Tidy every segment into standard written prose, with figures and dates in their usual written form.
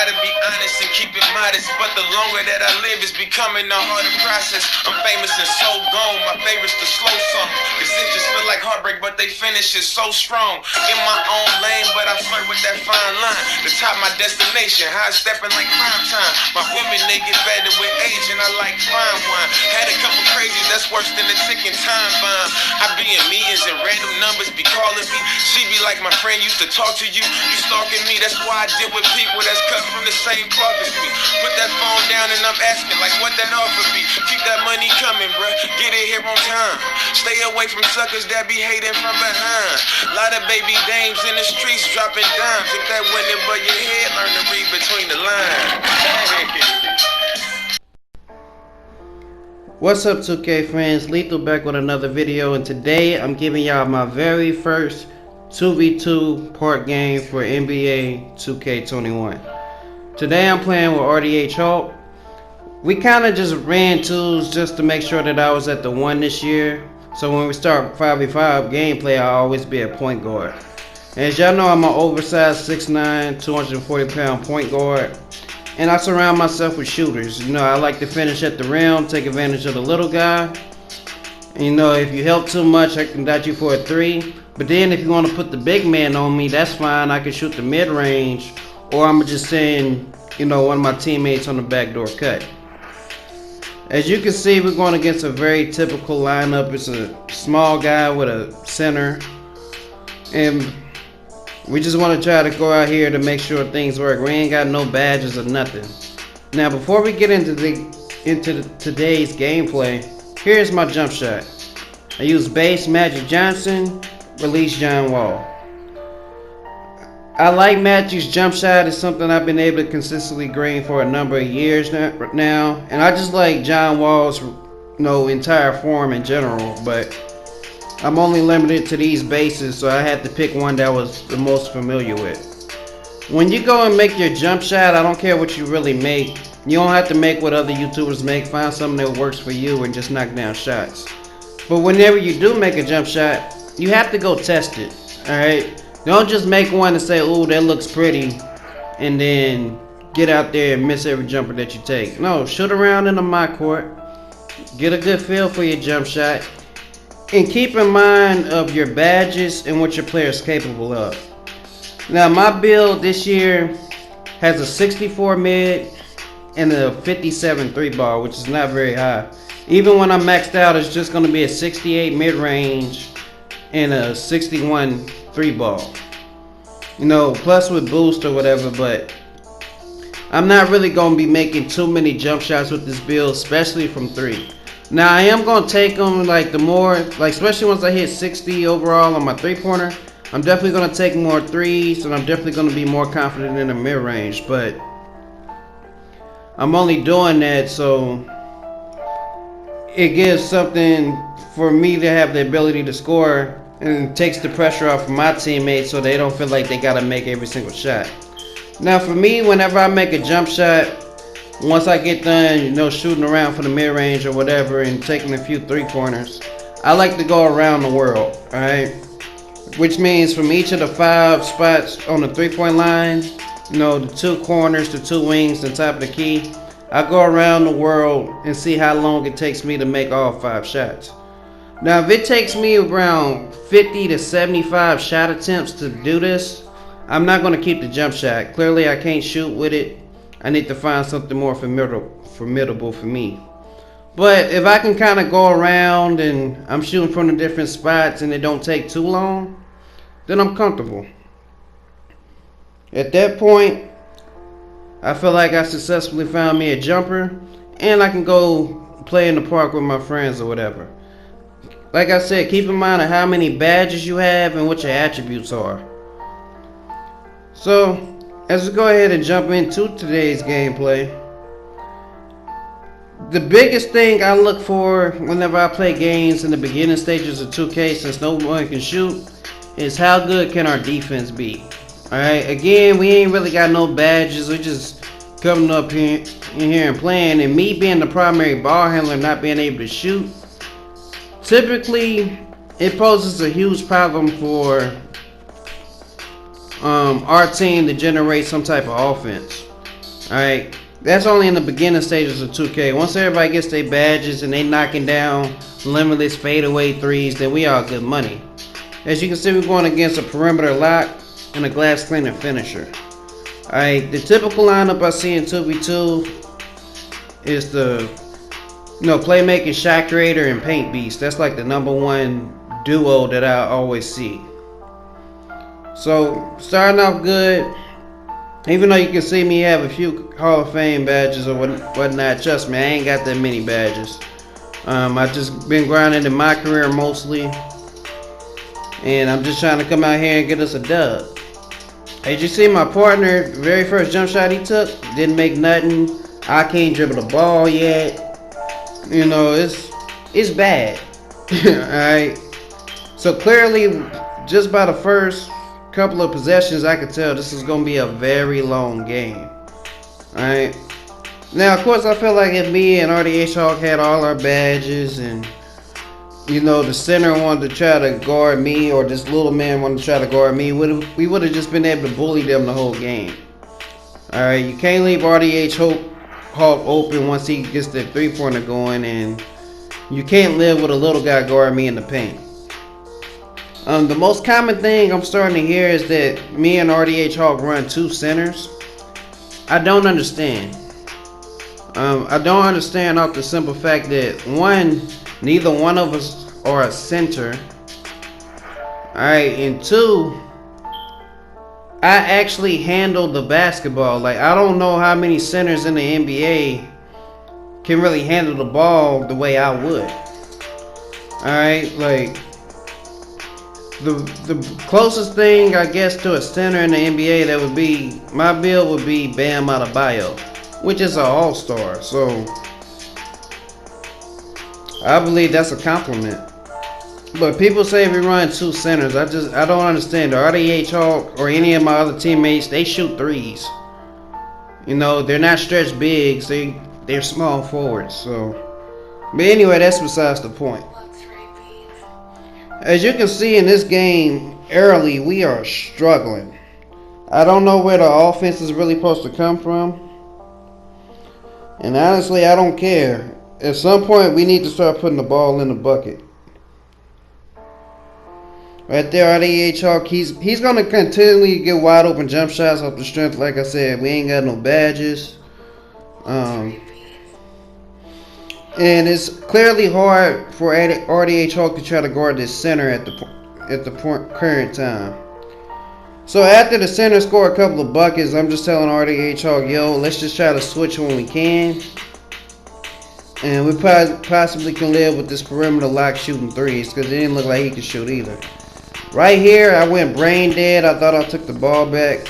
try to be honest and keep it modest, but the longer that I live, it's becoming a harder process. I'm famous and so gone, my favorite's the slow song. Cause it just feel like heartbreak, but they finish it so strong. In my own lane, but I flirt with that fine line. The top my destination, high stepping like prime time. My women, they get better with age, and I like fine wine. Had a couple crazies, that's worse than a ticking time bomb. I be in meetings and random numbers be calling me. She be like, my friend used to talk to you, you stalking me. That's why I deal with people that's cut from the same cloth as me. Put that phone down and I'm asking like what that offer be. Keep that money coming, bruh, get it here on time. Stay away from suckers that be hating from behind. Lot of baby dames in the streets dropping dimes. If that went above your head, learn to read between the lines. What's up 2K friends, Lethal back with another video, and today I'm giving y'all my very first 2v2 part game for NBA 2K21. Today I'm playing with RDH Hulk. We kind of just ran twos just to make sure that I was at the 1 this year. So when we start 5v5 gameplay, I'll always be a point guard. And as y'all know, I'm an oversized 6'9", 240 pound point guard. And I surround myself with shooters. You know, I like to finish at the rim, take advantage of the little guy. And you know, if you help too much, I can dot you for a 3. But then if you want to put the big man on me, that's fine. I can shoot the mid-range. Or I'm just saying, you know, one of my teammates on the backdoor cut. As you can see, we're going against a very typical lineup. It's a small guy with a center. And we just want to try to go out here to make sure things work. We ain't got no badges or nothing. Now, before we get into today's gameplay, here's my jump shot. I use base Magic Johnson, release John Wall. I like Magic's jump shot. It's something I've been able to consistently green for a number of years now. And I just like John Wall's entire form in general, but I'm only limited to these bases, so I had to pick one that was the most familiar with. When you go and make your jump shot, I don't care what you really make. You don't have to make what other YouTubers make. Find something that works for you and just knock down shots. But whenever you do make a jump shot, you have to go test it. Alright? Don't just make one and say, ooh, that looks pretty, and then get out there and miss every jumper that you take. No, shoot around in the my court. Get a good feel for your jump shot. And keep in mind of your badges and what your player is capable of. Now, my build this year has a 64 mid and a 57 3-ball, which is not very high. Even when I'm maxed out, it's just going to be a 68 mid-range and a 61 3-ball. You know, plus with boost or whatever, but I'm not really going to be making too many jump shots with this build, especially from 3. Now, I am going to take them, like, the more, like, especially once I hit 60 overall on my 3-pointer, I'm definitely going to take more 3s, and I'm definitely going to be more confident in the mid-range, but I'm only doing that so it gives something for me to have the ability to score, and it takes the pressure off of my teammates so they don't feel like they got to make every single shot. Now, for me, whenever I make a jump shot, once I get done, shooting around for the mid-range or whatever and taking a few 3-pointers, I like to go around the world, alright? Which means from each of the 5 spots on the 3-point line, the 2 corners, the 2 wings, the top of the key, I go around the world and see how long it takes me to make all 5 shots. Now, if it takes me around 50 to 75 shot attempts to do this, I'm not going to keep the jump shot. Clearly, I can't shoot with it. I need to find something more formidable for me. But if I can kind of go around and I'm shooting from the different spots and it don't take too long, then I'm comfortable. At that point, I feel like I successfully found me a jumper and I can go play in the park with my friends or whatever. Like I said, keep in mind of how many badges you have and what your attributes are. So, as we go ahead and jump into today's gameplay, the biggest thing I look for whenever I play games in the beginning stages of 2K, since no one can shoot, is how good can our defense be. Alright, again, we ain't really got no badges. We're just coming up in here and playing, and me being the primary ball handler, not being able to shoot, typically it poses a huge problem for our team to generate some type of offense. Alright, that's only in the beginning stages of 2K. Once everybody gets their badges and they knocking down limitless fadeaway threes, then we all good money. As you can see, we're going against a perimeter lock and a glass cleaner finisher. Alright, the typical lineup I see in 2v2 is the playmaking shot creator and paint beast. That's like the #1 duo that I always see. So starting off good, even though you can see me have a few Hall of Fame badges or whatnot, trust me, I ain't got that many badges. I just been grinding in my career mostly, and I'm just trying to come out here and get us a dub. As you see, my partner, very first jump shot he took, didn't make nothing. I can't dribble the ball yet. You know, it's bad. Alright. So clearly, just by the first couple of possessions, I could tell this is going to be a very long game. Alright. Now, of course, I feel like if me and RDH Hawk had all our badges and, the center wanted to try to guard me, or this little man wanted to try to guard me, we would have just been able to bully them the whole game. Alright, you can't leave RDH Hawk open once he gets the three-pointer going, and you can't live with a little guy guarding me in the paint. The most common thing I'm starting to hear is that me and RDH Hawk run 2 centers. I don't understand. I don't understand off the simple fact that neither one of us are a center. Alright, and 2, I actually handle the basketball. Like, I don't know how many centers in the NBA can really handle the ball the way I would. Alright, like, the closest thing I guess to a center in the NBA that would be, my build would be Bam Adebayo, which is an all-star. So I believe that's a compliment. But people say we run 2 centers. I don't understand. The RDH Hawk or any of my other teammates, they shoot threes. They're not stretch bigs. They're small forwards. So, but anyway, that's besides the point. As you can see in this game, early we are struggling. I don't know where the offense is really supposed to come from. And honestly, I don't care. At some point, we need to start putting the ball in the bucket. Right there, RDH Hawk, he's going to continually get wide open jump shots off the strength. Like I said, we ain't got no badges. And it's clearly hard for RDH Hawk to try to guard this center at the current time. So after the center score a couple of buckets, I'm just telling RDH Hawk, yo, let's just try to switch when we can. And we possibly can live with this perimeter lock shooting threes, because it didn't look like he could shoot either. Right here, I went brain dead. I thought I took the ball back.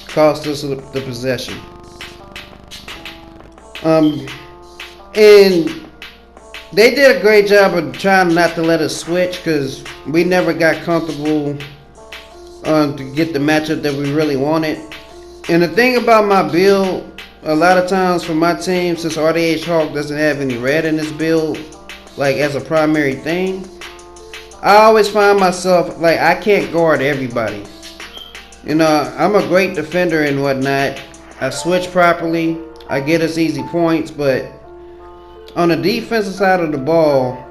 Cost us the possession. And they did a great job of trying not to let us switch, because we never got comfortable to get the matchup that we really wanted. And the thing about my build, a lot of times for my team, since RDH Hawk doesn't have any red in his build, like as a primary thing, I always find myself, like, I can't guard everybody. I'm a great defender and whatnot. I switch properly. I get us easy points, but on the defensive side of the ball,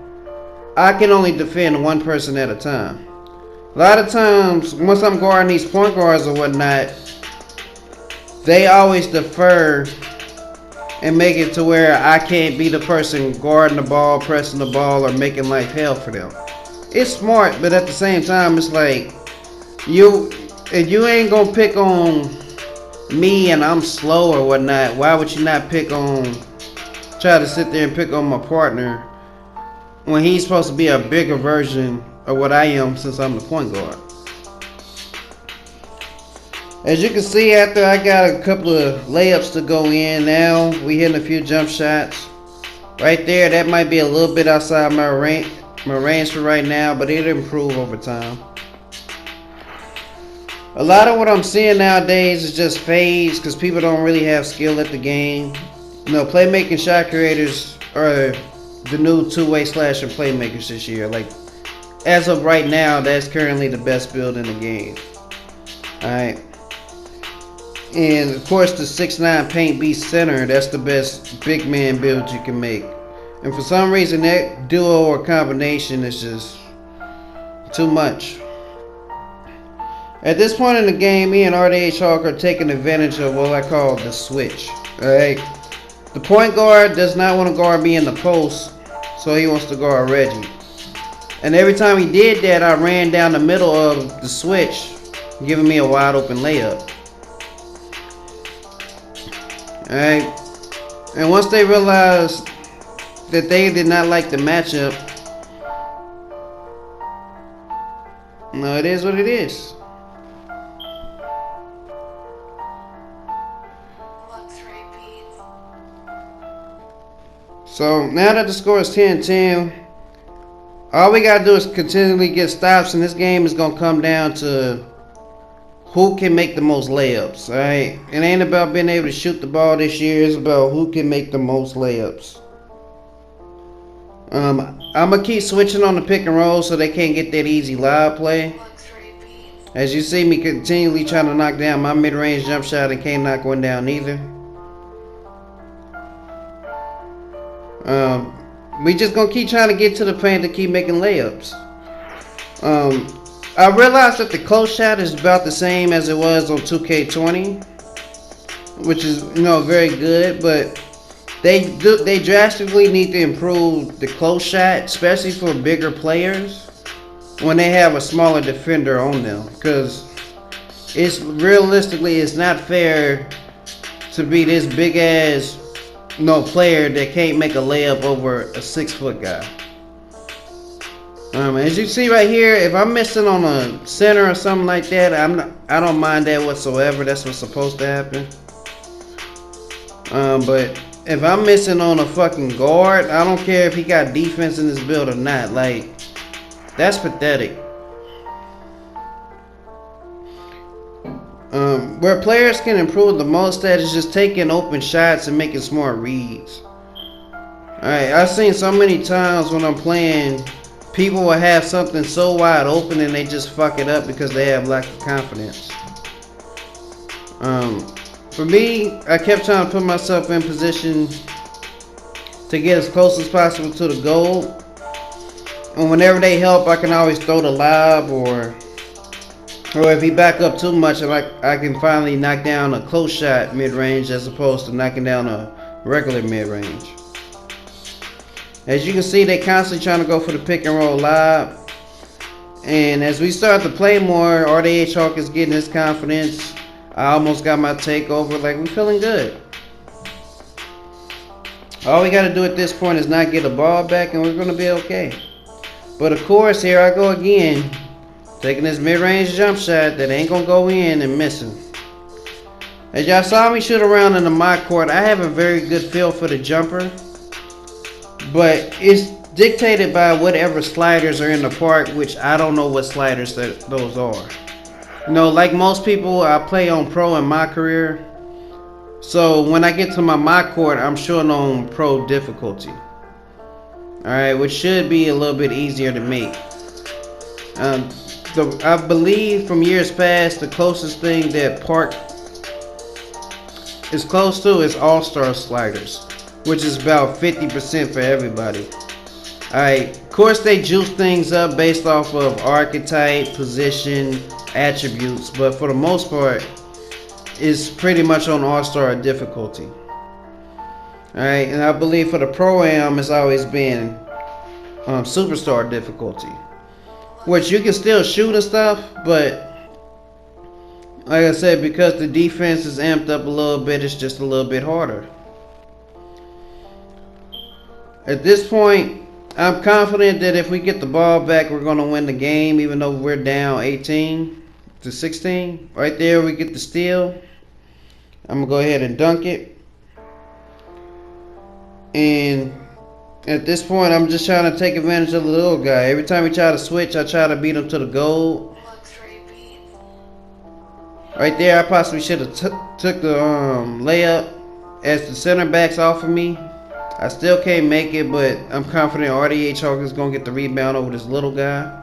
I can only defend one person at a time. A lot of times, once I'm guarding these point guards or whatnot, they always defer and make it to where I can't be the person guarding the ball, pressing the ball, or making life hell for them. It's smart, but at the same time, it's like, if you ain't gonna pick on me and I'm slow or whatnot, why would you not try to sit there and pick on my partner when he's supposed to be a bigger version of what I am, since I'm the point guard? As you can see, after I got a couple of layups to go in, now we hitting a few jump shots. Right there, that might be a little bit outside my range for right now, but it'll improve over time. A lot of what I'm seeing nowadays is just fades, because people don't really have skill at the game. Playmaking shot creators are the new two-way slash and playmakers this year. Like, as of right now, that's currently the best build in the game. Alright. And of course the 6'9" paint beast center, that's the best big man build you can make. And for some reason that duo or combination is just too much. At this point in the game, me and RDH Hawk are taking advantage of what I call the switch. Alright? The point guard does not want to guard me in the post, so he wants to guard Reggie. And every time he did that, I ran down the middle of the switch, giving me a wide open layup. Alright? And once they realized that they did not like the matchup, no, it is what it is. So now that the score is 10-10, all we gotta do is continually get stops, and this game is gonna come down to who can make the most layups. Alright? It ain't about being able to shoot the ball this year, it's about who can make the most layups. I'm gonna keep switching on the pick and roll so they can't get that easy lob play. As you see me continually trying to knock down my mid-range jump shot and can't knock one down either. We just gonna keep trying to get to the paint to keep making layups. I realized that the close shot is about the same as it was on 2K20, which is, you know, very good, but they drastically need to improve the close shot, especially for bigger players when they have a smaller defender on them, because it's realistically it's not fair to be this big ass player that can't make a layup over a 6-foot guy. As you see right here, if I'm missing on a center or something like that, I don't mind that whatsoever. That's what's supposed to happen. But if I'm missing on a fucking guard, I don't care if he got defense in his build or not. Like, that's pathetic. Where players can improve the most at is just taking open shots and making smart reads. Alright, I've seen so many times when I'm playing, people will have something so wide open and they just fuck it up because they have lack of confidence. For me, I kept trying to put myself in position to get as close as possible to the goal. And whenever they help, I can always throw the lob, or if he back up too much, I can finally knock down a close shot mid-range as opposed to knocking down a regular mid-range. As you can see, they constantly trying to go for the pick and roll lob. And as we start to play more, RDH Hawk is getting his confidence. I almost got my takeover. Like, we're feeling good. All we got to do at this point is not get the ball back and we're going to be okay. But of course, here I go again. Taking this mid-range jump shot that ain't going to go in and missing. As y'all saw me shoot around in the mock court, I have a very good feel for the jumper. But it's dictated by whatever sliders are in the park, which I don't know what sliders those are. You know, like most people, I play on pro in my career. So when I get to my mock court, I'm shooting on pro difficulty. Alright, which should be a little bit easier to make. I believe from years past, the closest thing that Park is close to is All-Star sliders, which is about 50% for everybody. Alright, of course they juice things up based off of archetype, position, attributes, but for the most part, it's pretty much on All-Star difficulty. Alright, and I believe for the Pro-Am, it's always been Superstar difficulty, which you can still shoot and stuff, but like I said, because the defense is amped up a little bit, it's just a little bit harder. At this point, I'm confident that if we get the ball back, we're going to win the game, even though we're down 18-16. Right there, we get the steal. I'm going to go ahead and dunk it. And at this point, I'm just trying to take advantage of the little guy. Every time we try to switch, I try to beat him to the goal. Right there, I possibly should have took the layup as the center backs off of me. I still can't make it, but I'm confident RDH Hawk is going to get the rebound over this little guy.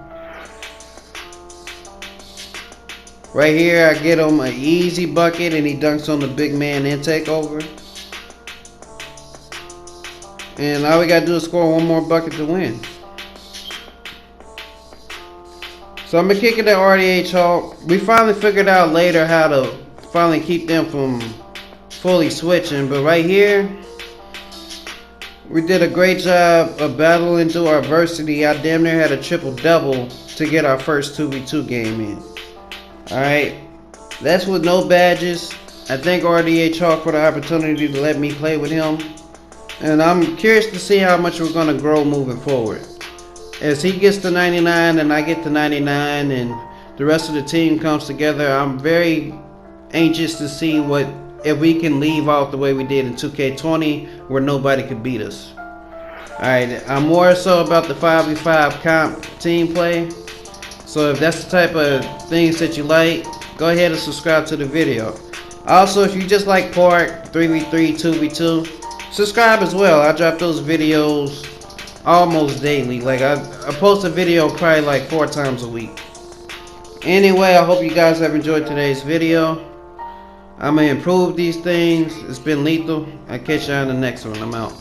Right here, I get him an easy bucket and he dunks on the big man intake over. And all we gotta do is score one more bucket to win. So I'm gonna kick it at RDH Hawk. We finally figured out later how to finally keep them from fully switching, but right here, we did a great job of battling through our adversity. I damn near had a triple-double to get our first 2v2 game in. Alright, that's with no badges. I thank RDH Hawk for the opportunity to let me play with him. And I'm curious to see how much we're going to grow moving forward. As he gets to 99 and I get to 99 and the rest of the team comes together, I'm very anxious to see if we can leave off the way we did in 2K20 where nobody could beat us. Alright, I'm more so about the 5v5 comp team play. So if that's the type of things that you like, go ahead and subscribe to the video. Also, if you just like Park, 3v3, 2v2, subscribe as well. I drop those videos almost daily. Like I post a video probably like 4 times a week. Anyway, I hope you guys have enjoyed today's video. I'm going to improve these things. It's been lethal. I'll catch you on the next one. I'm out.